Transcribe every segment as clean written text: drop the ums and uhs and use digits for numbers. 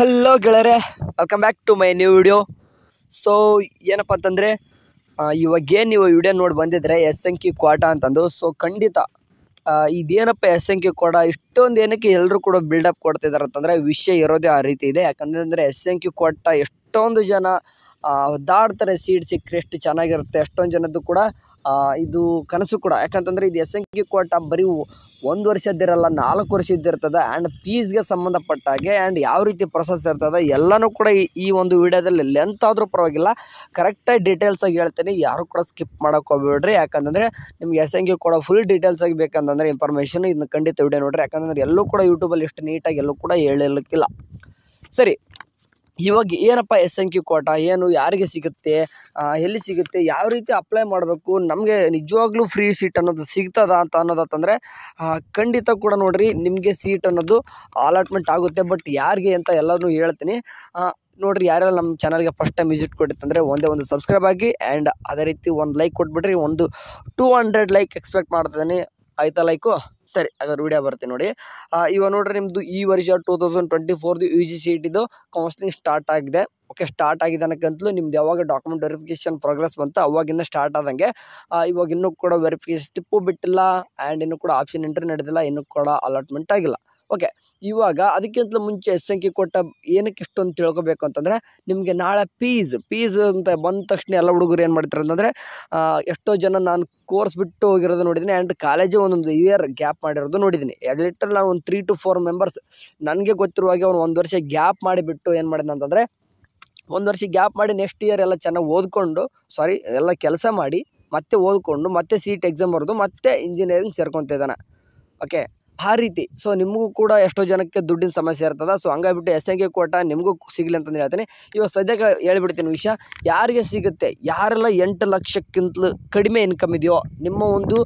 Hello ಗೆಳೆಯರೆ, welcome back to my new video. So ಏನಪ್ಪ ಅಂತಂದರೆ ಇವಾಗೇನು ನೀವು ವಿಡಿಯೋ ನೋಡಿ ಬಂದಿದ್ರೆ ಎಸ್ ಎನ್ ಕ್ಯೂ ಕ್ವಾಟ ಅಂತಂದು. ಸೊ ಖಂಡಿತ ಇದೇನಪ್ಪ ಎಸ್ ಎನ್ ಕ್ಯೂ ಕ್ವಾಟ ಇಷ್ಟೊಂದು ಏನಕ್ಕೆ ಎಲ್ಲರೂ ಕೂಡ ಬಿಲ್ಡಪ್ ಕೊಡ್ತಿದ್ದಾರೆ ಅಂತಂದರೆ ವಿಷಯ ಇರೋದೇ ಆ ರೀತಿ ಇದೆ. ಯಾಕಂದರೆ ಎಸ್ ಎನ್ ಕ್ಯೂ ಕ್ವಾಟ ಎಷ್ಟೊಂದು ಜನ ಒದ್ದಾಡ್ತಾರೆ, ಸೀಟ್ ಸಿಕ್ಕರೆ ಎಷ್ಟು ಚೆನ್ನಾಗಿರುತ್ತೆ. ಅಷ್ಟೊಂದು ಜನದ್ದು ಕೂಡ ಇದು ಕನಸು ಕೂಡ. ಯಾಕಂತಂದರೆ ಇದು ಎಸ್ ಎನ್ ಕ್ಯೂ ಕ್ವಾಟ ಬರೀ 1 ವರ್ಷದ್ದಿರಲ್ಲ, 4 ವರ್ಷದ್ದಿರ್ತದೆ. ಆ್ಯಂಡ್ ಫೀಸ್ಗೆ ಸಂಬಂಧಪಟ್ಟ ಹಾಗೆ ಆ್ಯಂಡ್ ಯಾವ ರೀತಿ ಪ್ರೊಸೆಸ್ ಇರ್ತದೆ ಎಲ್ಲನೂ ಕೂಡ ಈ ಒಂದು ವಿಡಿಯೋದಲ್ಲಿ ಲೆಂತ್ ಆದರೂ ಪರವಾಗಿಲ್ಲ ಕರೆಕ್ಟಾಗಿ ಡೀಟೇಲ್ಸಾಗಿ ಹೇಳ್ತೀನಿ. ಯಾರು ಕೂಡ ಸ್ಕಿಪ್ ಮಾಡೋಕೆ ಹೋಗ್ಬೇಡ್ರಿ. ಯಾಕಂತಂದರೆ ನಿಮ್ಗೆ ಎಸ್ ಎನ್ ಕ್ಯೂ ಕೂಡ ಫುಲ್ ಡೀಟೇಲ್ಸಾಗಿ ಬೇಕಂತಂದರೆ ಇನ್ಫಾರ್ಮೇಷನ್ ಇದನ್ನ ಖಂಡಿತ ವಿಡಿಯೋ ನೋಡಿರಿ. ಯಾಕಂದರೆ ಎಲ್ಲೂ ಕೂಡ ಯೂಟ್ಯೂಬಲ್ಲಿ ಇಷ್ಟು ನೀಟಾಗಿ ಎಲ್ಲೂ ಕೂಡ ಹೇಳಿರ್ಲಿಕ್ಕಿಲ್ಲ. ಸರಿ, ಇವಾಗ ಏನಪ್ಪ ಎಸ್ ಎನ್ ಕ್ಯೂ ಕ್ವಾಟ, ಏನು, ಯಾರಿಗೆ ಸಿಗುತ್ತೆ, ಎಲ್ಲಿ ಸಿಗುತ್ತೆ, ಯಾವ ರೀತಿ ಅಪ್ಲೈ ಮಾಡಬೇಕು, ನಮಗೆ ನಿಜವಾಗ್ಲೂ ಫ್ರೀ ಸೀಟ್ ಅನ್ನೋದು ಸಿಗ್ತದ ಅಂತ ಅನ್ನೋದಂತಂದರೆ ಖಂಡಿತ ಕೂಡ ನೋಡಿರಿ, ನಿಮಗೆ ಸೀಟ್ ಅನ್ನೋದು ಅಲಾಟ್ಮೆಂಟ್ ಆಗುತ್ತೆ. ಬಟ್ ಯಾರಿಗೆ ಅಂತ ಎಲ್ಲನೂ ಹೇಳ್ತೀನಿ. ನೋಡಿರಿ, ಯಾರೆಲ್ಲ ನಮ್ಮ ಚಾನಲ್ಗೆ ಫಸ್ಟ್ ಟೈಮ್ ವಿಸಿಟ್ ಕೊಟ್ಟಿತ್ತಂದರೆ ಒಂದೇ ಒಂದು ಸಬ್ಸ್ಕ್ರೈಬ್ ಆಗಿ ಆ್ಯಂಡ್ ಅದೇ ರೀತಿ ಒಂದು ಲೈಕ್ ಕೊಟ್ಬಿಟ್ರಿ. ಒಂದು 200 ಲೈಕ್ ಎಕ್ಸ್ಪೆಕ್ಟ್ ಮಾಡ್ತಿದ್ದೀನಿ. ಆಯ್ತಾ ಲೈಕು? ಸರಿ, ಹಾಗಾದ್ರೆ ವಿಡಿಯೋ ಬರ್ತೀನಿ ನೋಡಿ. ಇವಾಗ ನೋಡ್ರಿ, ನಿಮ್ಮದು ಈ ವರ್ಷ 2024 ಯು ಜಿ ಸಿ ಇಟಿದು ಕೌನ್ಸ್ಲಿಂಗ್ ಸ್ಟಾರ್ಟ್ ಆಗಿದೆ. ಓಕೆ, ಸ್ಟಾರ್ಟ್ ಆಗಿದೆ ಅನ್ನೋಕ್ಕಂತಲೂ ನಿಮ್ದು ಯಾವಾಗ ಡಾಕ್ಯುಮೆಂಟ್ ವೆರಿಫಿಕೇಷನ್ ಪ್ರೋಗ್ರೆಸ್ ಬಂತು ಅವಾಗಿಂದ ಸ್ಟಾರ್ಟ್ ಆದಂಗೆ. ಇವಾಗ ಇನ್ನೂ ಕೂಡ ವೆರಿಫಿಕೇಷನ್ ಸ್ಲಿಪ್ಪು ಬಿಟ್ಟಿಲ್ಲ ಆ್ಯಂಡ್ ಇನ್ನೂ ಕೂಡ ಆಪ್ಷನ್ ಎಂಟ್ರಿ ನಡೆದಿಲ್ಲ, ಇನ್ನೂ ಕೂಡ ಅಲಾಟ್ಮೆಂಟ್ ಆಗಿಲ್ಲ. ಓಕೆ, ಇವಾಗ ಅದಕ್ಕಿಂತಲೂ ಮುಂಚೆ ಎಸ್ ಎನ್ ಕ್ಯೂ ಕೊಟ್ಟ ಏನಕ್ಕೆ ಇಷ್ಟೊಂದು ತಿಳ್ಕೊಬೇಕು ಅಂತಂದರೆ, ನಿಮಗೆ ನಾಳೆ ಫೀಸ್ ಅಂತ ಬಂದ ತಕ್ಷಣ ಎಲ್ಲ ಹುಡುಗರು ಏನು ಮಾಡ್ತಾರೆ ಅಂತಂದರೆ, ಎಷ್ಟೋ ಜನ ನಾನು ಕೋರ್ಸ್ ಬಿಟ್ಟು ಹೋಗಿರೋದು ನೋಡಿದ್ದೀನಿ ಆ್ಯಂಡ್ ಕಾಲೇಜೇ ಒಂದೊಂದು ಇಯರ್ ಗ್ಯಾಪ್ ಮಾಡಿರೋದು ನೋಡಿದ್ದೀನಿ. ಲಿಟ್ರಲ್ ನಾನು ಒಂದು 3 to 4 ಮೆಂಬರ್ಸ್ ನನಗೆ ಗೊತ್ತಿರುವ ಹಾಗೆ 1 ವರ್ಷ ಗ್ಯಾಪ್ ಮಾಡಿಬಿಟ್ಟು ಏನು ಮಾಡಿದೆ ಅಂತಂದರೆ, 1 ವರ್ಷ ಗ್ಯಾಪ್ ಮಾಡಿ ನೆಕ್ಸ್ಟ್ ಇಯರ್ ಎಲ್ಲ ಚೆನ್ನಾಗಿ ಓದ್ಕೊಂಡು ಎಲ್ಲ ಕೆಲಸ ಮಾಡಿ ಮತ್ತೆ ಓದ್ಕೊಂಡು ಮತ್ತೆ ಸೀಟ್ ಎಕ್ಸಾಮ್ ಬರೆದು ಮತ್ತೆ ಇಂಜಿನಿಯರಿಂಗ್ ಸೇರ್ಕೊತಿದ್ದಾನೆ. ಓಕೆ, ಆ ರೀತಿ. ಸೊ ನಿಮಗೂ ಕೂಡ ಎಷ್ಟೋ ಜನಕ್ಕೆ ದುಡ್ಡಿನ ಸಮಸ್ಯೆ ಇರ್ತದೆ. ಸೊ ಹಂಗಾಗ್ಬಿಟ್ಟು ಎಸ್ ಎನ್ ಕ್ಯೂ ಕ್ವಾಟ ನಿಮಗೂ ಸಿಗಲಿ ಅಂತಂದು ಹೇಳ್ತೀನಿ. ಇವಾಗ ಸದ್ಯಕ್ಕೆ ಹೇಳ್ಬಿಡ್ತೀನಿ ವಿಷಯ, ಯಾರಿಗೆ ಸಿಗುತ್ತೆ, ಯಾರೆಲ್ಲ 8 ಲಕ್ಷಕ್ಕಿಂತಲೂ ಕಡಿಮೆ ಇನ್ಕಮ್ ಇದೆಯೋ, ನಿಮ್ಮ ಒಂದು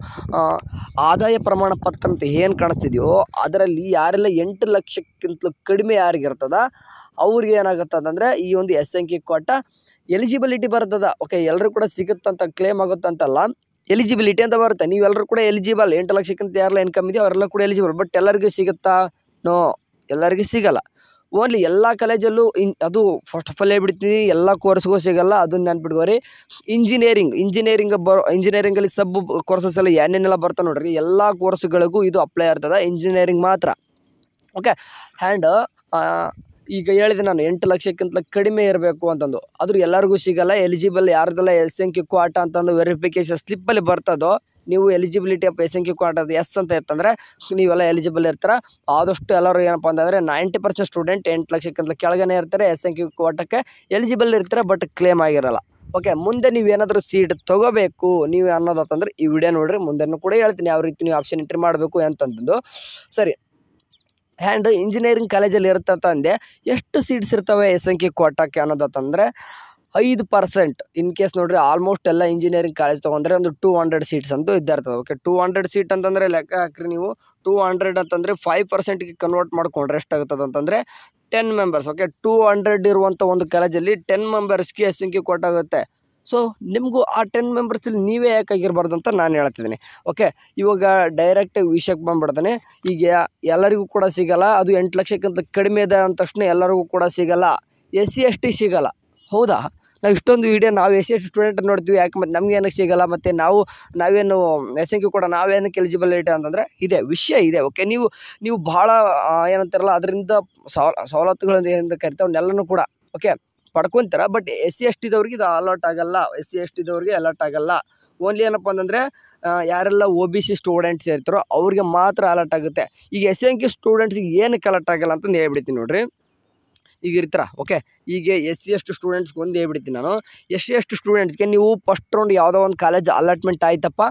ಆದಾಯ ಪ್ರಮಾಣ ಪತ್ರ ಅಂತ ಏನು ಕಾಣಿಸ್ತಿದೆಯೋ ಅದರಲ್ಲಿ ಯಾರೆಲ್ಲ 8 ಲಕ್ಷಕ್ಕಿಂತಲೂ ಕಡಿಮೆ ಯಾರಿಗಿರ್ತದ ಅವ್ರಿಗೆ ಏನಾಗುತ್ತೆ ಅಂತಂದರೆ ಈ ಒಂದು S N Q quota eligibility ಬರ್ತದೆ. ಓಕೆ, ಎಲ್ಲರೂ ಕೂಡ ಸಿಗುತ್ತಂತ ಕ್ಲೇಮ್ ಆಗುತ್ತಂತಲ್ಲ, ಎಲಿಜಿಬಿಲಿಟಿ ಅಂತ ಬರುತ್ತೆ. ನೀವೆಲ್ಲರೂ ಕೂಡ ಎಲಿಜಿಬಲ್. 8 ಲಕ್ಷಕ್ಕಿಂತ ಯಾರೆಲ್ಲ ಇನ್ಕಮ್ ಇದೆಯೋ ಅವರೆಲ್ಲ ಕೂಡ ಎಲಿಜಿಬಲ್. ಬಟ್ ಎಲ್ಲರಿಗೂ ಸಿಗುತ್ತಾ? ನೋ, ಎಲ್ಲರಿಗೂ ಸಿಗಲ್ಲ. ಓನ್ಲಿ ಎಲ್ಲ ಕಾಲೇಜಲ್ಲೂ ಫಸ್ಟ್ ಆಫ್ ಆಲ್ ಹೇಳ್ಬಿಡ್ತೀನಿ, ಎಲ್ಲ ಕೋರ್ಸ್ಗೂ ಸಿಗಲ್ಲ. ಅದನ್ನು ನೆನ್ಪಿಟ್ಕೋರಿ. ಇಂಜಿನಿಯರಿಂಗಲ್ಲಿ ಸಬ್ ಕೋರ್ಸಸ್ ಎಲ್ಲ ಏನೇನೆಲ್ಲ ಬರ್ತಾವೆ ನೋಡ್ರಿ, ಎಲ್ಲ ಕೋರ್ಸ್ಗಳಿಗೂ ಇದು ಅಪ್ಲೈ ಇರ್ತದೆ, ಇಂಜಿನಿಯರಿಂಗ್ ಮಾತ್ರ. ಓಕೆ, ಆ್ಯಂಡ್ ಈಗ ಹೇಳಿದೆ ನಾನು 8 ಲಕ್ಷಕ್ಕಿಂತ ಕಡಿಮೆ ಇರಬೇಕು ಅಂತಂದು. ಆದರೂ ಎಲ್ಲರಿಗೂ ಸಿಗಲ್ಲ. ಎಲಿಜಿಬಲ್ ಯಾರ್ದೆಲ್ಲ ಎಸ್ ಎನ್ ಕ್ಯೂ ಕ್ವಾಟ ಅಂತಂದು ವೆರಿಫಿಕೇಷನ್ ಸ್ಲಿಪ್ಪಲ್ಲಿ ಬರ್ತದೋ, ನೀವು eligibility of S N Q ಕ್ವಾಟದ ಎಸ್ ಅಂತ ಇತ್ತಂದರೆ ನೀವೆಲ್ಲ ಎಲಿಜಿಬಲ್ ಇರ್ತಾರೆ. ಆದಷ್ಟು ಎಲ್ಲರೂ ಏನಪ್ಪ ಅಂತಂದರೆ 90% ಸ್ಟೂಡೆಂಟ್ 8 ಲಕ್ಷಕ್ಕಿಂತ ಕೆಳಗನೆ ಇರ್ತಾರೆ, ಎಸ್ ಎನ್ ಕ್ಯೂ ಕ್ವಾಟಕ್ಕೆ ಎಲಿಜಿಬಲ್ ಇರ್ತಾರೆ, ಬಟ್ ಕ್ಲೇಮ್ ಆಗಿರಲ್ಲ. ಓಕೆ, ಮುಂದೆ ನೀವೇನಾದರೂ ಸೀಟ್ ತೊಗೋಬೇಕು ನೀವು ಅನ್ನೋದಂತಂದ್ರೆ ಈ ವಿಡಿಯೋ ನೋಡಿರಿ. ಮುಂದೆನೂ ಕೂಡ ಹೇಳ್ತೀನಿ ಯಾವ ರೀತಿ ನೀವು ಆಪ್ಷನ್ ಎಂಟ್ರಿ ಮಾಡಬೇಕು ಅಂತಂದು. ಸರಿ, ಆ್ಯಂಡ್ ಇಂಜಿನಿಯರಿಂಗ್ ಕಾಲೇಜಲ್ಲಿ ಇರುತ್ತೆ ಅಂದೆ. ಎಷ್ಟು ಸೀಟ್ಸ್ ಇರ್ತವೆ ಎಸ್ ಎನ್ ಕ್ಯೂ ಕ್ವಾಟಕ್ಕೆ ಅನ್ನೋದಂತಂದರೆ 5%. ಇನ್ ಕೇಸ್ ನೋಡಿರಿ, ಆಲ್ಮೋಸ್ಟ್ ಎಲ್ಲ ಇಂಜಿನಿಯರಿಂಗ್ ಕಾಲೇಜ್ ತೊಗೊಂಡ್ರೆ ಒಂದು 200 ಸೀಟ್ಸ್ ಅಂತೂ ಇದ್ದೇ ಇರ್ತದೆ. ಓಕೆ, 200 ಸೀಟ್ ಅಂತಂದರೆ ಲೆಕ್ಕ ಹಾಕ್ರಿ ನೀವು. 200 ಅಂತಂದರೆ 5%ಗೆ ಕನ್ವರ್ಟ್ ಮಾಡ್ಕೊಂಡ್ರೆ ಎಷ್ಟಾಗುತ್ತದೆ ಅಂತಂದರೆ 10 ಮೆಂಬರ್ಸ್. ಓಕೆ, 200 ಇರುವಂಥ ಒಂದು ಕಾಲೇಜಲ್ಲಿ 10 ಮೆಂಬರ್ಸ್ಗೆ ಎಸ್ ಎನ್ ಕ್ಯೂ ಕ್ವಾಟ ಆಗುತ್ತೆ. ಸೊ ನಿಮಗೂ ಆ 10 ಮೆಂಬರ್ಸಲ್ಲಿ ನೀವೇ ಯಾಕಾಗಿರ್ಬಾರ್ದು ಅಂತ ನಾನು ಹೇಳ್ತಿದ್ದೀನಿ. ಓಕೆ, ಇವಾಗ ಡೈರೆಕ್ಟ್ ವಿಷಯಕ್ಕೆ ಬಂದ್ಬಿಡ್ತಾನೆ. ಈಗ ಎಲ್ಲರಿಗೂ ಕೂಡ ಸಿಗಲ್ಲ, ಅದು 8 ಲಕ್ಷಕ್ಕಿಂತ ಕಡಿಮೆ ಇದೆ ಅಂದ ತಕ್ಷಣ ಎಲ್ಲರಿಗೂ ಕೂಡ ಸಿಗಲ್ಲ. SC ST ಸಿಗಲ್ಲ. ಹೌದಾ? ನಾವು ಇಷ್ಟೊಂದು ವಿಡಿಯೋ ನಾವು SC ST ಸ್ಟೂಡೆಂಟ್ ನೋಡ್ತೀವಿ, ಯಾಕೆ ಮತ್ತು ನಮ್ಗೆ ಏನಕ್ಕೆ ಸಿಗಲ್ಲ, ಮತ್ತು ನಾವೇನು ಎಸ್ ಎನ್ ಕ್ಯೂ ಕೂಡ ನಾವೇನಕ್ಕೆ ಎಲಿಜಿಬಿಲಿಟಿ ಅಂತಂದರೆ ವಿಷಯ ಇದೆ. ಓಕೆ, ನೀವು ಭಾಳ ಏನಂತಾರಲ್ಲ ಅದರಿಂದ ಸವಲತ್ತುಗಳಿಂದ ಏನಿಂದ ಕರಿತಾವೆ ಅವನ್ನೆಲ್ಲನೂ ಕೂಡ ಓಕೆ ಪಡ್ಕೊತಾರೆ. ಬಟ್ SC ST ದವ್ರಿಗೆ ಇದು ಅಲಾಟ್ ಆಗಲ್ಲ. SC ST ದವ್ರಿಗೆ ಅಲಾಟ್ ಆಗಲ್ಲ. ಓನ್ಲಿ ಏನಪ್ಪ ಅಂತಂದರೆ ಯಾರೆಲ್ಲ OBC ಸ್ಟೂಡೆಂಟ್ಸ್ ಇರ್ತಾರೋ ಅವ್ರಿಗೆ ಮಾತ್ರ ಅಲಾಟ್ ಆಗುತ್ತೆ. ಈಗ ಎಸ್ ಎನ್ ಕ್ಯೂ ಸ್ಟೂಡೆಂಟ್ಸಿಗೆ ಏನಕ್ಕೆ ಅಲಾಟ್ ಆಗಲ್ಲ ಅಂತಂದು ಹೇಳ್ಬಿಡ್ತೀನಿ ನೋಡಿರಿ. ಈಗ ಇರ್ತಾರ. ಓಕೆ, ಈಗ SC ST ಸ್ಟೂಡೆಂಟ್ಸ್ಗೆ ಒಂದು ಹೇಳ್ಬಿಡ್ತೀನಿ ನಾನು. SC ST ಸ್ಟೂಡೆಂಟ್ಸ್ಗೆ ನೀವು ಫಸ್ಟ್ ರೌಂಡ್ ಯಾವುದೋ ಒಂದು ಕಾಲೇಜ್ ಅಲಾಟ್ಮೆಂಟ್ ಆಯ್ತಪ್ಪ,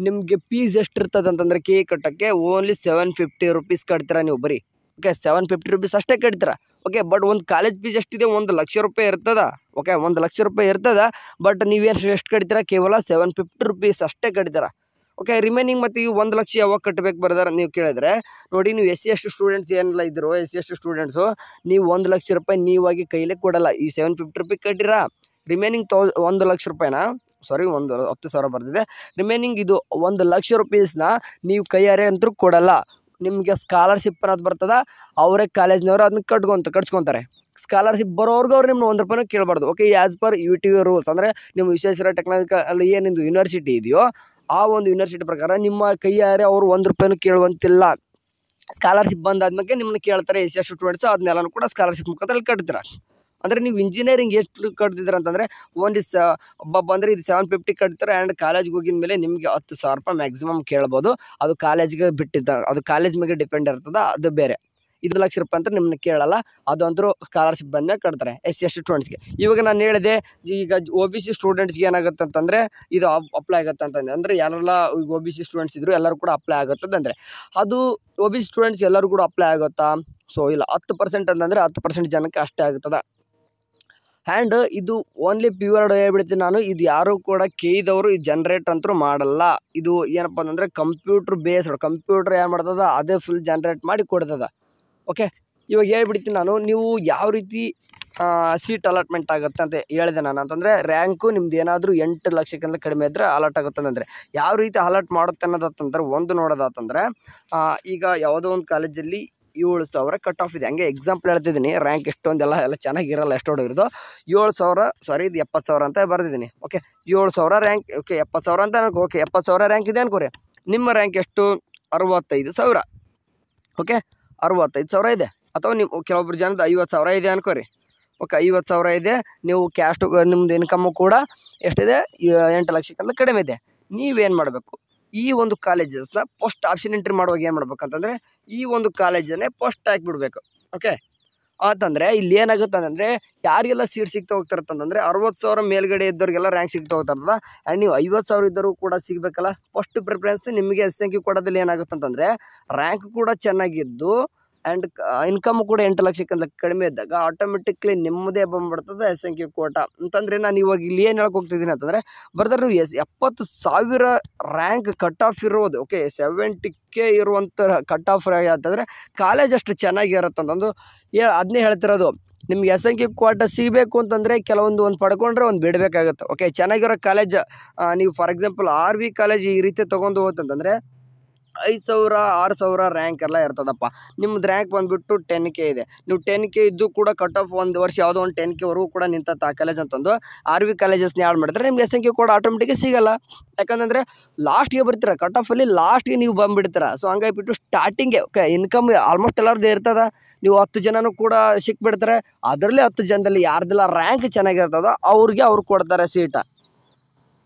ನಿಮಗೆ ಫೀಸ್ ಎಷ್ಟಿರ್ತದೆ ಅಂತಂದರೆ ಕೆ ಕಟ್ಟೋಕ್ಕೆ ಓನ್ಲಿ 750 ರೂಪೀಸ್ ಕಟ್ತೀರ ನೀವು ಬರೀ. ಓಕೆ, 750 ರೂಪೀಸ್ ಅಷ್ಟೇ ಕಟ್ತೀರ. ಓಕೆ, ಬಟ್ ಒಂದು ಕಾಲೇಜ್ ಫೀಸ್ ಎಷ್ಟಿದೆ? 1 ಲಕ್ಷ ರೂಪಾಯಿ ಇರ್ತದ. ಓಕೆ, 1 ಲಕ್ಷ ರೂಪಾಯಿ ಇರ್ತದ. ಬಟ್ ನೀವೇನು ಎಷ್ಟು ಕಟ್ತೀರ? ಕೇವಲ 750 ರೂಪೀಸ್ ಅಷ್ಟೇ ಕಟ್ತೀರ. ಓಕೆ, ರಿಮೈನಿಂಗ್ ಮತ್ತು ಈ 1 ಲಕ್ಷ ಯಾವಾಗ ಕಟ್ಟಬೇಕು ಬರ್ದಾರ ನೀವು ಕೇಳಿದ್ರೆ ನೋಡಿ, ನೀವು SC ST ಸ್ಟೂಡೆಂಟ್ಸ್ ಏನೆಲ್ಲ ಇದ್ದರು SC ST ಸ್ಟೂಡೆಂಟ್ಸು, ನೀವು 1 ಲಕ್ಷ ರೂಪಾಯಿ ನೀವಾಗಿ ಕೈಲೇ ಕೊಡಲ್ಲ. ಈ 750 ರೂಪಾಯಿ ಕಟ್ಟಿರಾ, ರಿಮೈನಿಂಗ್ 1 ಲಕ್ಷ ರೂಪಾಯಿನ 10,000 ಬರ್ದಿದೆ. ರಿಮೈನಿಂಗ್ ಇದು 1 ಲಕ್ಷ ರೂಪೀಸ್ನ ನೀವು ಕೈಯಾರೆ ಅಂತೂ ಕೊಡಲ್ಲ. ನಿಮಗೆ ಸ್ಕಾಲರ್ಶಿಪ್ ಅನ್ನೋದು ಬರ್ತದೆ, ಅವರೇ ಕಾಲೇಜ್ನವರು ಅದನ್ನ ಕಟ್ಸ್ಕೊತಾರೆ. ಸ್ಕಾಲರ್ಶಿಪ್ ಬರೋರ್ಗೂ ಅವ್ರು ನಿಮ್ಮನ್ನ ₹1 ಕೇಳಬಾರ್ದು. Okay, as per UTU rules. ಅಂದರೆ ನಿಮ್ಮ ವಿಶ್ವೇಶ್ವರ ಟೆಕ್ನಾಲಜಿಕಲ್ ಏನಿದು ಯೂನಿವರ್ಸಿಟಿ ಇದೆಯೋ ಆ ಒಂದು ಯೂನಿವರ್ಸಿಟಿ ಪ್ರಕಾರ ನಿಮ್ಮ ಕೈಯಾರೆ ಅವರು ₹1 ಕೇಳುವಂತಿಲ್ಲ. ಸ್ಕಾಲರ್ಶಿಪ್ ಬಂದಾದ್ಮೇಲೆ ನಿಮ್ಮನ್ನ ಕೇಳ್ತಾರೆ. SC ಸ್ಟೂಡೆಂಟ್ಸು ಅದನ್ನೆಲ್ಲನೂ ಕೂಡ ಸ್ಕಾಲರ್ಶಿಪ್ ಮುಖಾಂತರ ಕಟ್ತೀರ. ಅಂದರೆ ನೀವು ಇಂಜಿನಿಯರಿಂಗ್ ಎಷ್ಟು ಕಟ್ತಿದ್ದೀರ ಅಂತಂದರೆ ಒಂದು ಒಬ್ಬ ಅಂದರೆ ಇದು 750 ಕಟ್ತಾರೆ. ಆ್ಯಂಡ್ ಕಾಲೇಜ್ಗೆ ಹೋಗಿದ ಮೇಲೆ ನಿಮಗೆ ₹10,000 ಮ್ಯಾಕ್ಸಿಮಮ್ ಕೇಳ್ಬೋದು. ಅದು ಕಾಲೇಜ್ಗೆ ಬಿಟ್ಟಿದ್ದ, ಅದು ಕಾಲೇಜ್ ಮೇಲೆ ಡಿಪೆಂಡ್ ಇರ್ತದೆ, ಅದು ಬೇರೆ. ₹1 ಲಕ್ಷ ಅಂತ ನಿಮ್ಮನ್ನ ಕೇಳಲ್ಲ, ಅದು ಅಂತರೂ ಸ್ಕಾಲರ್ಶಿಪ್ ಬಂದ್ಮೇಲೆ ಕಟ್ತಾರೆ SC ಸ್ಟೂಡೆಂಟ್ಸ್ಗೆ. ಇವಾಗ ನಾನು ಹೇಳಿದೆ, ಈಗ OBC ಸ್ಟೂಡೆಂಟ್ಸ್ಗೆ ಏನಾಗುತ್ತೆ ಅಂತಂದರೆ ಇದು ಅಪ್ಲೈ ಆಗುತ್ತೆ ಅಂತಂದರೆ, ಅಂದರೆ ಯಾರೆಲ್ಲ OBC ಸ್ಟೂಡೆಂಟ್ಸ್ ಇದ್ರು ಎಲ್ಲರೂ ಕೂಡ ಅಪ್ಲೈ ಆಗುತ್ತದೆ. ಅಂದರೆ ಅದು OBC ಸ್ಟೂಡೆಂಟ್ಸ್ ಎಲ್ಲರೂ ಕೂಡ ಅಪ್ಲೈ ಆಗುತ್ತಾ? ಸೊ ಇಲ್ಲ, 10% ಅಂತಂದರೆ 10% ಜನಕ್ಕೆ ಅಷ್ಟೇ ಆಗುತ್ತದೆ. ಆ್ಯಂಡ್ ಇದು ಓನ್ಲಿ ಪ್ಯೂರ್ಡ್ ಹೇಳ್ಬಿಡ್ತೀನಿ ನಾನು, ಇದು ಯಾರೂ ಕೂಡ ಕೇಳಿದವರು ಈ ಜನ್ರೇಟ್ ಅಂತೂ ಮಾಡಲ್ಲ. ಇದು ಏನಪ್ಪ ಅಂತಂದರೆ ಕಂಪ್ಯೂಟ್ರ್ ಬೇಸ್ಡ್, ಕಂಪ್ಯೂಟ್ರ್ ಏನು ಮಾಡ್ತದೆ ಅದೇ ಫುಲ್ ಜನ್ರೇಟ್ ಮಾಡಿ ಕೊಡ್ತದೆ. ಓಕೆ, ಇವಾಗ ಹೇಳ್ಬಿಡ್ತೀನಿ ನಾನು, ನೀವು ಯಾವ ರೀತಿ ಸೀಟ್ ಅಲಾಟ್ಮೆಂಟ್ ಆಗುತ್ತೆ ಅಂತ ಹೇಳಿದೆ ನಾನು. ಅಂತಂದರೆ ರ್ಯಾಂಕು ನಿಮ್ದು ಏನಾದರೂ 8 ಲಕ್ಷಕ್ಕಿಂತ ಕಡಿಮೆ ಇದ್ದರೆ ಅಲಾಟ್ ಆಗುತ್ತೆ. ಅಂದರೆ ಯಾವ ರೀತಿ ಅಲಾಟ್ ಮಾಡುತ್ತೆ ಅನ್ನೋದತ್ತಂದ್ರೆ, ಒಂದು ನೋಡೋದಾತಂದರೆ ಈಗ ಯಾವುದೋ ಒಂದು ಕಾಲೇಜಲ್ಲಿ 7,000 ಕಟ್ ಆಫ್ ಇದೆ. ಹಂಗೆ ಎಕ್ಸಾಂಪಲ್ ಹೇಳ್ತಿದ್ದೀನಿ, ರ್ಯಾಂಕ್ ಎಷ್ಟೊಂದೆಲ್ಲ ಚೆನ್ನಾಗಿರಲ್ಲ, ಎಷ್ಟು ಹುಡುಗಿರೋದು 7,000, ಸಾರಿ ಇದು 70,000 ಅಂತ ಬರ್ದಿದ್ದೀನಿ. Okay, 7,000 rank. ಓಕೆ, 70,000 ಅಂತ ಅನ್ಕೋ. ಓಕೆ, 70,000 ರ್ಯಾಂಕ್ ಇದೆ ಅನ್ಕೋರಿ. ನಿಮ್ಮ ರ್ಯಾಂಕ್ ಎಷ್ಟು? 65,000. ಓಕೆ, 65,000 ಇದೆ. ಅಥವಾ ನೀವು ಕೆಲವೊಬ್ರು ಜನದ 50,000 ಇದೆ ಅನ್ಕೋರಿ. ಓಕೆ, 50,000 ಇದೆ. ನೀವು ಕ್ಯಾಸ್ಟು ನಿಮ್ಮದು ಇನ್ಕಮ್ಮು ಕೂಡ ಎಷ್ಟಿದೆ? 8 ಲಕ್ಷಕ್ಕಿಂತ ಕಡಿಮೆ ಇದೆ. ನೀವೇನು ಮಾಡಬೇಕು? ಈ ಒಂದು ಕಾಲೇಜಸ್ನ ಫಸ್ಟ್ ಆಪ್ಷನ್ ಎಂಟ್ರಿ ಮಾಡುವಾಗ ಏನು ಮಾಡ್ಬೇಕಂತಂದರೆ, ಈ ಒಂದು ಕಾಲೇಜನ್ನೇ ಫಸ್ಟ್ ಹಾಕಿಬಿಡ್ಬೇಕು. ಓಕೆ, ಅಂತಂದರೆ ಇಲ್ಲಿ ಏನಾಗುತ್ತೆ ಅಂತಂದರೆ, ಯಾರಿಗೆಲ್ಲ ಸೀಟ್ ಸಿಗ್ತಾ ಹೋಗ್ತಿರ್ತಂತಂದರೆ 60,000 ಮೇಲ್ಗಡೆ ಇದ್ದವ್ರಿಗೆಲ್ಲ ರ್ಯಾಂಕ್ ಸಿಗ್ತಾ ಹೋಗ್ತಾರದ. ಆ್ಯಂಡ್ ನೀವು 50,000 ಇದ್ದವರು ಕೂಡ ಸಿಗಬೇಕಲ್ಲ. ಫಸ್ಟ್ ಪ್ರಿಫರೆನ್ಸ್ ನಿಮಗೆ SNQ ಕೊಡೋದಲ್ಲಿ ಏನಾಗುತ್ತೆ ಅಂತಂದರೆ, ರ್ಯಾಂಕ್ ಕೂಡ ಚೆನ್ನಾಗಿದ್ದು ಆ್ಯಂಡ್ ಇನ್ಕಮ್ ಕೂಡ 8 ಲಕ್ಷಕ್ಕಿಂತ ಕಡಿಮೆ ಇದ್ದಾಗ ಆಟೋಮೆಟಿಕ್ಲಿ ನಿಮ್ಮದೇ ಬಂದ್ಬಿಡ್ತದೆ SNQ ಕೋಟ. ಅಂತಂದರೆ ನಾನು ಇವಾಗ ಇಲ್ಲಿ ಏನು ಹೇಳಕ್ಕೆ ಹೋಗ್ತಿದ್ದೀನಿ ಅಂತಂದರೆ, ಬರ್ತಾರೆ ನೀವು 70,000 ರ್ಯಾಂಕ್ ಕಟ್ ಆಫ್ ಇರೋದು. ಓಕೆ, 70K ಇರುವಂಥ ಕಟ್ ಆಫ್ ಅಂತಂದರೆ ಕಾಲೇಜ್ ಅಷ್ಟು ಚೆನ್ನಾಗಿರುತ್ತೆ ಅಂತಂದು ಅದನ್ನೇ ಹೇಳ್ತಿರೋದು. ನಿಮ್ಗೆ SNQ ಕೋಟ ಸಿಗಬೇಕು ಅಂತಂದರೆ ಒಂದು ಪಡ್ಕೊಂಡ್ರೆ ಒಂದು ಬಿಡಬೇಕಾಗುತ್ತೆ. ಓಕೆ, ಚೆನ್ನಾಗಿರೋ ಕಾಲೇಜ್ ನೀವು ಫಾರ್ ಎಕ್ಸಾಂಪಲ್ RV ಕಾಲೇಜ್ ಈ ರೀತಿ ತೊಗೊಂಡು ಹೋಗ್ತಂತಂದರೆ 5,000 6,000 ರ್ಯಾಂಕ್ ಎಲ್ಲ ಇರ್ತದಪ್ಪ. ನಿಮ್ಮದು ರ್ಯಾಂಕ್ ಬಂದುಬಿಟ್ಟು 10K ಇದೆ. ನೀವು 10K ಇದ್ದು ಕೂಡ ಕಟ್ ಆಫ್ ಒಂದು ವರ್ಷ ಯಾವುದೋ ಒಂದು 10Kವರೆಗೂ ಕೂಡ ನಿಂತತ್ತ ಆ ಕಾಲೇಜ್ ಅಂತಂದು RV ಕಾಲೇಜಸ್ನ ಯಾರು ಮಾಡಿದ್ರೆ ನಿಮ್ಗೆ SNQ ಕೂಡ ಆಟೋಮೆಟಿಕ್ಗೆ ಸಿಗೋಲ್ಲ. ಯಾಕಂತಂದರೆ ಲಾಸ್ಟ್ಗೆ ಬರ್ತೀರ, ಕಟ್ ಆಫಲ್ಲಿ ಲಾಸ್ಟ್ಗೆ ನೀವು ಬಂದುಬಿಡ್ತೀರ. ಸೊ ಹಂಗಾಗಿಬಿಟ್ಟು ಸ್ಟಾರ್ಟಿಂಗ್ಗೆ ಓಕೆ ಇನ್ಕಮ್ ಆಲ್ಮೋಸ್ಟ್ ಎಲ್ಲರದ್ದು ಇರ್ತದೆ. ನೀವು 10 ಜನನೂ ಕೂಡ ಸಿಕ್ಬಿಡ್ತಾರೆ. ಅದರಲ್ಲಿ 10 ಜನದಲ್ಲಿ ಯಾರ್ದೆಲ್ಲ ರ್ಯಾಂಕ್ ಚೆನ್ನಾಗಿರ್ತದೋ ಅವ್ರು ಕೊಡ್ತಾರೆ ಸೀಟ.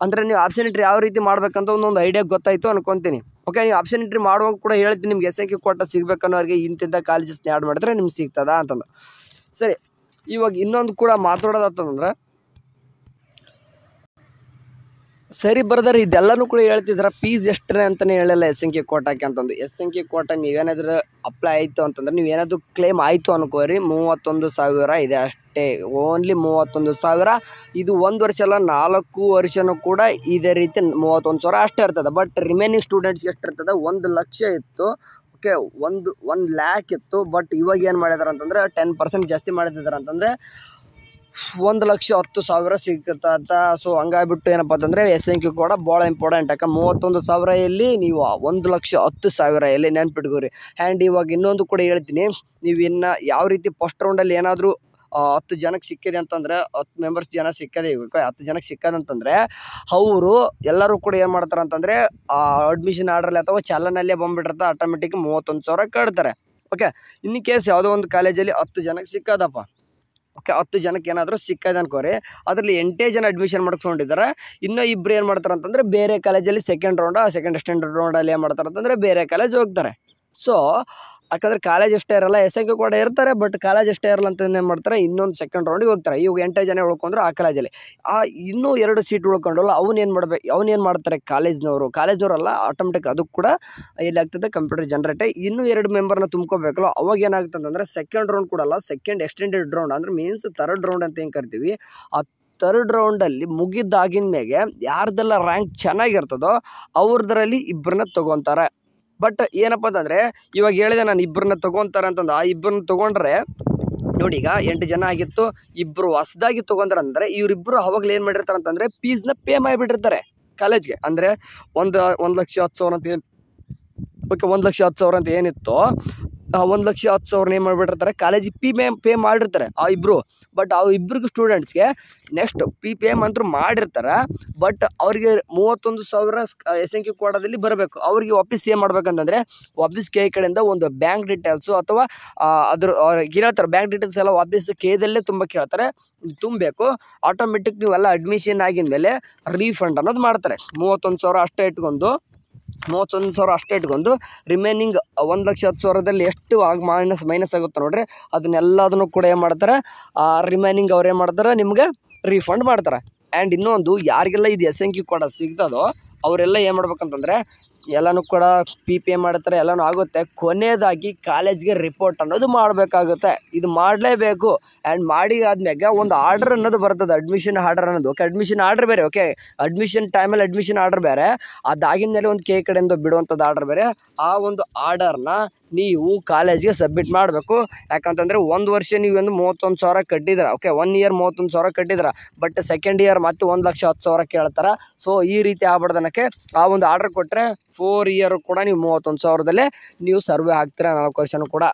ಅಂದರೆ ನೀವು ಆಪ್ಷನ್ ಎಂಟ್ರಿ ಯಾವ ರೀತಿ ಮಾಡ್ಬೇಕಂತ ಒಂದೊಂದು ಐಡಿಯಾ ಗೊತ್ತಾಯಿತು ಅನ್ಕೊತೀನಿ. ಓಕೆ, ನೀವು ಆಪ್ಷನ್ ಎಂಟ್ರಿ ಮಾಡುವಾಗ ಕೂಡ ಹೇಳ್ತೀನಿ, ನಿಮ್ಗೆ SNQ ಕೋಟ ಸಿಗ್ಬೇಕನ್ನೋರಿಗೆ ಇಂತಿಂಥ ಕಾಲೇಜಸ್ನ ಆ್ಯಡ್ ಮಾಡಿದ್ರೆ ನಿಮ್ಗೆ ಸಿಗ್ತದ ಅಂತಂದು. ಸರಿ, ಇವಾಗ ಇನ್ನೊಂದು ಕೂಡ ಮಾತಾಡೋದಂತಂದ್ರೆ, ಸರಿ ಬರ್ದಾರೆ ಇದೆಲ್ಲನೂ ಕೂಡ ಹೇಳ್ತಿದ್ರೆ ಫೀಸ್ ಎಷ್ಟೇ ಅಂತಲೇ ಹೇಳಲ್ಲ SNQ ಕೋಟಕ್ಕೆ ಅಂತಂದು. SNQ ಕೋಟ ನೀವೇನಾದರೂ ಅಪ್ಲೈ ಆಯಿತು ಅಂತಂದ್ರೆ, ನೀವೇನಾದರೂ ಕ್ಲೇಮ್ ಆಯಿತು ಅನ್ಕೋರಿ 31,000 ಇದೆ ಅಷ್ಟೇ. ಓನ್ಲಿ 31,000. ಇದು 1 ವರ್ಷ ಅಲ್ಲ, 4 ವರ್ಷನೂ ಕೂಡ ಇದೇ ರೀತಿ 31,000 ಅಷ್ಟೇ ಇರ್ತದೆ. ಬಟ್ ರಿಮೈನಿಂಗ್ ಸ್ಟೂಡೆಂಟ್ಸ್ಗೆ ಎಷ್ಟು ಇರ್ತದೆ? 1 ಲಕ್ಷ ಇತ್ತು. ಓಕೆ, 1 ಲ್ಯಾಕ್ ಇತ್ತು. ಬಟ್ ಇವಾಗ ಏನು ಮಾಡಿದಾರೆ ಅಂತಂದರೆ 10% ಜಾಸ್ತಿ ಮಾಡಿದ್ದಾರೆ ಅಂತಂದರೆ 1,10,000 ಸಿಗುತ್ತೆ ಅಂತ. ಸೊ ಹಂಗಾಗ್ಬಿಟ್ಟು ಏನಪ್ಪ ಅಂತಂದರೆ SNQ ಕೂಡ ಭಾಳ ಇಂಪಾರ್ಟೆಂಟ್. ಯಾಕೆ 31,000 ಎಲ್ಲಿ, ನೀವು 1,10,000 ಎಲ್ಲಿ ನೆನ್ಪಿಟ್ಕೋರಿ. ಆ್ಯಂಡ್ ಇವಾಗ ಇನ್ನೊಂದು ಕೂಡ ಹೇಳ್ತೀನಿ, ನೀವು ಇನ್ನು ಯಾವ ರೀತಿ ಫಸ್ಟ್ ರೌಂಡಲ್ಲಿ ಏನಾದರೂ 10 ಜನಕ್ಕೆ ಸಿಕ್ಕಿದೆ ಅಂತಂದರೆ, 10 ಮೆಂಬರ್ಸ್ ಜನ ಸಿಕ್ಕದೆ, 10 ಜನಕ್ಕೆ ಸಿಕ್ಕದಂತಂದರೆ ಅವರು ಎಲ್ಲರೂ ಕೂಡ ಏನು ಮಾಡ್ತಾರೆ ಅಂತಂದರೆ ಅಡ್ಮಿಷನ್ ಆರ್ಡ್ರಲ್ಲಿ ಅಥವಾ ಚಾಲನಲ್ಲೇ ಬಂದುಬಿಟ್ಟಿರ್ತಾರೆ. ಆಟೋಮೆಟಿಕ್ 31,000 ಕಟ್ತಾರೆ. ಓಕೆ, ಇನ್ ಕೇಸ್ ಯಾವುದೋ ಒಂದು ಕಾಲೇಜಲ್ಲಿ 10 ಜನಕ್ಕೆ ಸಿಕ್ಕದಪ್ಪ. ಓಕೆ, 10 ಜನಕ್ಕೆ ಏನಾದರೂ ಸಿಕ್ಕದೆ ಅನ್ಕೋರಿ, ಅದರಲ್ಲಿ 8 ಜನ ಅಡ್ಮಿಷನ್ ಮಾಡ್ಕೊಂಡಿದ್ದಾರೆ. ಇನ್ನೂ 2 ಏನು ಮಾಡ್ತಾರೆ ಅಂತಂದರೆ ಬೇರೆ ಕಾಲೇಜಲ್ಲಿ ಸೆಕೆಂಡ್ ಸ್ಟ್ಯಾಂಡರ್ಡ್ ರೌಂಡಲ್ಲಿ ಏನು ಮಾಡ್ತಾರೆ ಅಂತಂದರೆ ಬೇರೆ ಕಾಲೇಜ್ ಹೋಗ್ತಾರೆ. ಸೊ ಯಾಕಂದರೆ ಕಾಲೇಜ್ ಅಷ್ಟೇ ಇರಲ್ಲ, SNQ ಕೂಡ ಇರ್ತಾರೆ, ಬಟ್ ಕಾಲೇಜ್ ಅಷ್ಟೇ ಇರಲ್ಲ ಅಂತ ಏನು ಮಾಡ್ತಾರೆ, ಇನ್ನೊಂದು ಸೆಕೆಂಡ್ ರೌಂಡಿಗೆ ಹೋಗ್ತಾರೆ. ಇವಾಗ 8 ಜನ ಉಳ್ಕೊಂಡ್ರು ಆ ಕಾಲೇಜಲ್ಲಿ ಇನ್ನೂ 2 ಸೀಟ್ ಉಳ್ಕೊಂಡಲ್ಲ, ಅವನೇನು ಮಾಡ್ತಾರೆ ಕಾಲೇಜ್ನವರಲ್ಲ, ಆಟೋಮೆಟಿಕ್ ಅದಕ್ಕೆ ಕೂಡ ಎಲ್ಲಾಗ್ತದೆ ಕಂಪ್ಯೂಟರ್ ಜನ್ರೇಟ್. ಇನ್ನೂ 2 ಮೆಂಬರ್ನ ತುಂಬ್ಕೋಬೇಕಲ್ಲ. ಅವಾಗ ಏನಾಗುತ್ತೆ ಅಂತಂದರೆ ಸೆಕೆಂಡ್ ರೌಂಡ್ ಕೂಡ ಅಲ್ಲ, ಸೆಕೆಂಡ್ ಎಕ್ಸ್ಟೆಂಡೆಡ್ ರೌಂಡ್ ಅಂದರೆ ಮೀನ್ಸ್ 3rd ರೌಂಡ್ ಅಂತ ಏನು ಕರಿತೀವಿ. ಆ 3rd ರೌಂಡಲ್ಲಿ ಮುಗಿದಾಗಿನ ಮೇಲೆ ಯಾರ್ದೆಲ್ಲ ರ್ಯಾಂಕ್ ಚೆನ್ನಾಗಿರ್ತದೋ ಅವ್ರದ್ರಲ್ಲಿ 2 ತೊಗೊತಾರೆ. ಬಟ್ ಏನಪ್ಪ ಅಂತಂದರೆ ಇವಾಗ ಹೇಳಿದೆ ನಾನು 2 ತೊಗೊತಾರೆ ಅಂತಂದು. ಆ 2 ತೊಗೊಂಡ್ರೆ ನೋಡಿ, ಈಗ 8 ಜನ ಆಗಿತ್ತು, 2 ಹೊಸದಾಗಿ ತೊಗೊಂಡ್ರೆ ಅಂದರೆ ಇವರಿಬ್ಬರು ಅವಾಗಲೇ ಏನು ಮಾಡಿರ್ತಾರೆ ಅಂತಂದರೆ ಫೀಸ್ನ ಪೇ ಮಾಡಿಬಿಟ್ಟಿರ್ತಾರೆ ಕಾಲೇಜ್ಗೆ. ಅಂದರೆ 1,10,000 ಅಂತ ಓಕೆ 1,10,000 ಅಂತ ಏನಿತ್ತು 1,10,000 ಏನು ಮಾಡಿಬಿಟ್ಟಿರ್ತಾರೆ ಕಾಲೇಜಿಗೆ ಪೇ ಮಾಡಿರ್ತಾರೆ ಆ ಇಬ್ಬರು. ಬಟ್ ಆ ಇಬ್ಬರಿಗೂ ಸ್ಟೂಡೆಂಟ್ಸ್ಗೆ ನೆಕ್ಸ್ಟ್ ಪೇ ಅಂತೂ ಮಾಡಿರ್ತಾರೆ. ಬಟ್ ಅವ್ರಿಗೆ 31,000 SNQ ಕೋಟಾದಲ್ಲಿ ಬರಬೇಕು. ಅವ್ರಿಗೆ ವಾಪಸ್ ಏನು ಮಾಡ್ಬೇಕಂತಂದರೆ ವಾಪಸ್ ಕೆ ಕಡೆಯಿಂದ ಒಂದು ಬ್ಯಾಂಕ್ ಡೀಟೇಲ್ಸು ಅಥವಾ ಅವ್ರಿಗೆ ಹೇಳ್ತಾರೆ ಬ್ಯಾಂಕ್ ಡೀಟೇಲ್ಸ್ ಎಲ್ಲ ವಾಪಸ್ ಕೆದಲ್ಲೇ ಕೇಳ್ತಾರೆ, ತುಂಬಬೇಕು. ಆಟೋಮೆಟಿಕ್ ನೀವೆಲ್ಲ ಅಡ್ಮಿಷನ್ ಆಗಿದ ಮೇಲೆ ರೀಫಂಡ್ ಅನ್ನೋದು ಮಾಡ್ತಾರೆ. 31,000 ಅಷ್ಟೇ ಇಟ್ಕೊಂಡು ರಿಮೈನಿಂಗ್ 1,10,000ದಲ್ಲಿ ಎಷ್ಟು ಮೈನಸ್ ಆಗುತ್ತೆ ನೋಡ್ರಿ, ಅದನ್ನೆಲ್ಲದನ್ನು ಕೂಡ ಏನು ಮಾಡ್ತಾರೆ ರಿಮೈನಿಂಗ್ ಅವ್ರು ಏನು ಮಾಡ್ತಾರೆ ನಿಮ್ಗೆ ರೀಫಂಡ್ ಮಾಡ್ತಾರೆ. ಆ್ಯಂಡ್ ಇನ್ನೊಂದು ಯಾರಿಗೆಲ್ಲ ಇದು SNQ ಕೋಟ ಸಿಗ್ತದೋ ಅವರೆಲ್ಲ ಏನು ಮಾಡ್ಬೇಕಂತಂದರೆ ಎಲ್ಲನೂ ಕೂಡ ಪೇ ಮಾಡ್ತಾರೆ, ಎಲ್ಲನೂ ಆಗುತ್ತೆ. ಕೊನೆಯದಾಗಿ ಕಾಲೇಜ್ಗೆ ರಿಪೋರ್ಟ್ ಅನ್ನೋದು ಮಾಡಬೇಕಾಗುತ್ತೆ. ಇದು ಮಾಡಲೇಬೇಕು. ಆ್ಯಂಡ್ ಮಾಡಿ ಆದ್ಮ್ಯಾಗ ಒಂದು ಆರ್ಡರ್ ಅನ್ನೋದು ಬರ್ತದೆ, ಅಡ್ಮಿಷನ್ ಆರ್ಡರ್ ಅನ್ನೋದು. ಓಕೆ, ಅಡ್ಮಿಷನ್ ಆರ್ಡರ್ ಬೇರೆ. ಓಕೆ, ಅಡ್ಮಿಷನ್ ಟೈಮಲ್ಲಿ ಅಡ್ಮಿಷನ್ ಆರ್ಡರ್ ಬೇರೆ, ಅದಾಗಿದ ಮೇಲೆ ಒಂದು ಕಡೆಯಿಂದ ಬಿಡುವಂಥದ್ದು ಆರ್ಡರ್ ಬೇರೆ. ಆ ಒಂದು ಆರ್ಡರ್ನ ನೀವು ಕಾಲೇಜ್ಗೆ ಸಬ್ಮಿಟ್ ಮಾಡಬೇಕು. ಯಾಕಂತಂದರೆ ಒಂದು ವರ್ಷ ನೀವು ಒಂದು 31,000 ಕಟ್ಟಿದ್ರೆ, ಓಕೆ 1 ಇಯರ್ 31,000 ಕಟ್ಟಿದ್ರೆ, ಬಟ್ ಸೆಕೆಂಡ್ ಇಯರ್ ಮತ್ತೆ 1,10,000 ಕೇಳ್ತಾರೆ. ಸೊ ಈ ರೀತಿ ಆಗ್ಬಾರ್ದನಕ್ಕೆ ಆ ಒಂದು ಆರ್ಡರ್ ಕೊಟ್ಟರೆ 4 ಇಯರ್ ಕೂಡ ನೀವು 31,000ದಲ್ಲೇ ನೀವು ಸರ್ವೆ ಆಗ್ತೀರಾ 4 ವರ್ಷನೂ ಕೂಡ.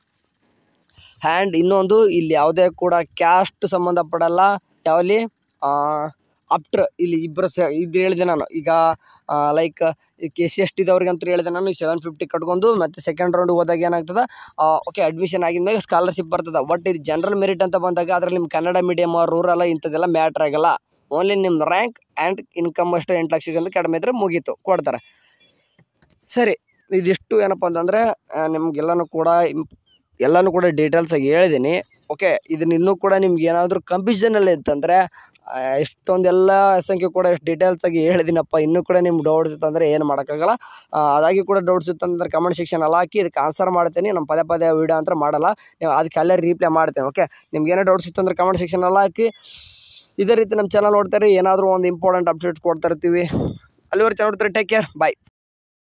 ಆ್ಯಂಡ್ ಇನ್ನೊಂದು ಇಲ್ಲಿ ಯಾವುದೇ ಕೂಡ ಕ್ಯಾಸ್ಟ್ ಸಂಬಂಧಪಡಲ್ಲ. ಯಾವಲ್ಲಿ ಆಫ್ಟರ್ ಇಲ್ಲಿ ಇಬ್ಬರು ಇದು ಹೇಳಿದೆ ನಾನು. ಈಗ ಲೈಕ್ SC/ST ಅಂತ ಹೇಳಿದೆ ನಾನು. 750 ಕಟ್ಕೊಂಡು ಮತ್ತು ಸೆಕೆಂಡ್ ರೌಂಡ್ ಹೋದಾಗ ಏನಾಗ್ತದೆ ಓಕೆ ಅಡ್ಮಿಷನ್ ಆಗಿದ್ಮೇಲೆ ಸ್ಕಾಲರ್ಶಿಪ್ ಬರ್ತದೆ. ಬಟ್ ಇದು ಜನರಲ್ ಮೆರಿಟ್ ಅಂತ ಬಂದಾಗ ಅದರಲ್ಲಿ ನಿಮ್ಮ ಕನ್ನಡ ಮೀಡಿಯಮ್ ರೂರಲ್ ಇಂಥದ್ದೆಲ್ಲ ಮ್ಯಾಟ್ರ್ ಆಗಲ್ಲ. ಓನ್ಲಿ ನಿಮ್ಮ ರ್ಯಾಂಕ್ ಆ್ಯಂಡ್ ಇನ್ಕಮ್ ಅಷ್ಟು 8 ಲಕ್ಷಕ್ಕಿಂತ ಕಡಿಮೆ ಇದ್ದರೆ ಮುಗೀತು, ಕೊಡ್ತಾರೆ. ಸರಿ, ಇದಿಷ್ಟು ಏನಪ್ಪ ಅಂತಂದರೆ ನಿಮಗೆಲ್ಲನೂ ಕೂಡ ಡೀಟೇಲ್ಸಾಗಿ ಹೇಳಿದ್ದೀನಿ. ಓಕೆ, ಇದನ್ನ ಇನ್ನೂ ಕೂಡ ನಿಮ್ಗೆ ಏನಾದರೂ ಕನ್ಫ್ಯೂಷನಲ್ಲಿ ಇತ್ತಂದರೆ ಎಷ್ಟೊಂದೆಲ್ಲ SNQ ಕೂಡ ಎಷ್ಟು ಡೀಟೇಲ್ಸಾಗಿ ಹೇಳಿದ್ದೀನಪ್ಪ, ಇನ್ನೂ ಕೂಡ ನಿಮ್ಗೆ ಡೌಟ್ಸ್ ಇತ್ತಂದರೆ ಏನು ಮಾಡೋಕ್ಕಾಗಲ್ಲ. ಅದಾಗಿ ಕೂಡ ಡೌಟ್ಸ್ ಇತ್ತಂದ್ರೆ ಕಮೆಂಟ್ ಸೆಕ್ಷನ್ ಎಲ್ಲ ಹಾಕಿ ಇದಕ್ಕೆ ಆನ್ಸರ್ ಮಾಡ್ತೀನಿ. ನಮ್ಮ ಪದೇ ವೀಡಿಯೋ ಅಂತ ಮಾಡಲ್ಲ, ನೀವು ಅದಕ್ಕೆ ಅಲ್ಲೇ ರೀಪ್ಲೈ ಮಾಡ್ತೇನೆ. ಓಕೆ, ನಿಮ್ಗೆ ಏನೋ ಡೌಟ್ಸ್ ಇತ್ತಂದ್ರೆ ಕಮೆಂಟ್ ಸೆಕ್ಷನ್ ಎಲ್ಲ ಹಾಕಿ. ಇದೇ ರೀತಿ ನಮ್ಮ ಚಾನಲ್ ನೋಡ್ತಾರೆ, ಏನಾದರೂ ಒಂದು ಇಂಪಾರ್ಟೆಂಟ್ ಅಪ್ಡೇಟ್ಸ್ ಕೊಡ್ತಾ ಇರ್ತೀವಿ. ಅಲ್ಲಿವರೆಗೆ ಚಾನಲ್ ನೋಡ್ತಾರೆ. ಟೇಕ್ ಕೇರ್, ಬಾಯ್.